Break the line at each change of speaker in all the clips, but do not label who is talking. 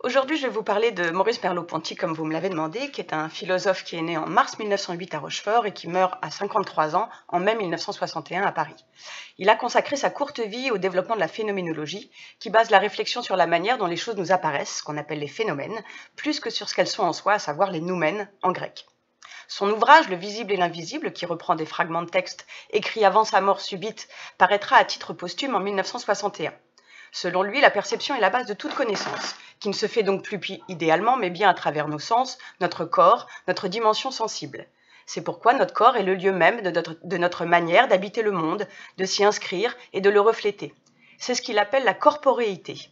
Aujourd'hui, je vais vous parler de Maurice Merleau-Ponty, comme vous me l'avez demandé, qui est un philosophe qui est né en mars 1908 à Rochefort et qui meurt à 53 ans en mai 1961 à Paris. Il a consacré sa courte vie au développement de la phénoménologie, qui base la réflexion sur la manière dont les choses nous apparaissent, ce qu'on appelle les phénomènes, plus que sur ce qu'elles sont en soi, à savoir les noumènes en grec. Son ouvrage, Le visible et l'invisible, qui reprend des fragments de texte écrits avant sa mort subite, paraîtra à titre posthume en 1961. Selon lui, la perception est la base de toute connaissance, qui ne se fait donc plus idéalement, mais bien à travers nos sens, notre corps, notre dimension sensible. C'est pourquoi notre corps est le lieu même de notre manière d'habiter le monde, de s'y inscrire et de le refléter. C'est ce qu'il appelle la corporéité.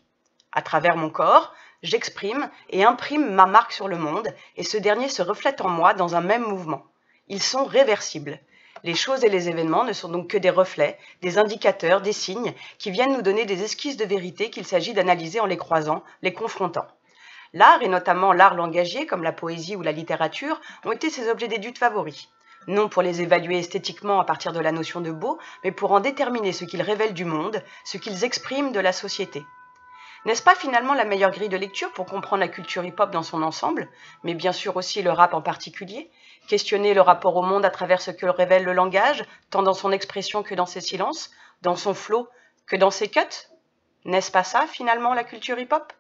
À travers mon corps, j'exprime et imprime ma marque sur le monde, et ce dernier se reflète en moi dans un même mouvement. Ils sont réversibles. Les choses et les événements ne sont donc que des reflets, des indicateurs, des signes qui viennent nous donner des esquisses de vérité qu'il s'agit d'analyser en les croisant, les confrontant. L'art, et notamment l'art langagier comme la poésie ou la littérature, ont été ses objets d'étude favoris. Non pour les évaluer esthétiquement à partir de la notion de beau, mais pour en déterminer ce qu'ils révèlent du monde, ce qu'ils expriment de la société. N'est-ce pas finalement la meilleure grille de lecture pour comprendre la culture hip-hop dans son ensemble, mais bien sûr aussi le rap en particulier? Questionner le rapport au monde à travers ce que révèle le langage, tant dans son expression que dans ses silences, dans son flow que dans ses cuts? N'est-ce pas ça finalement la culture hip-hop?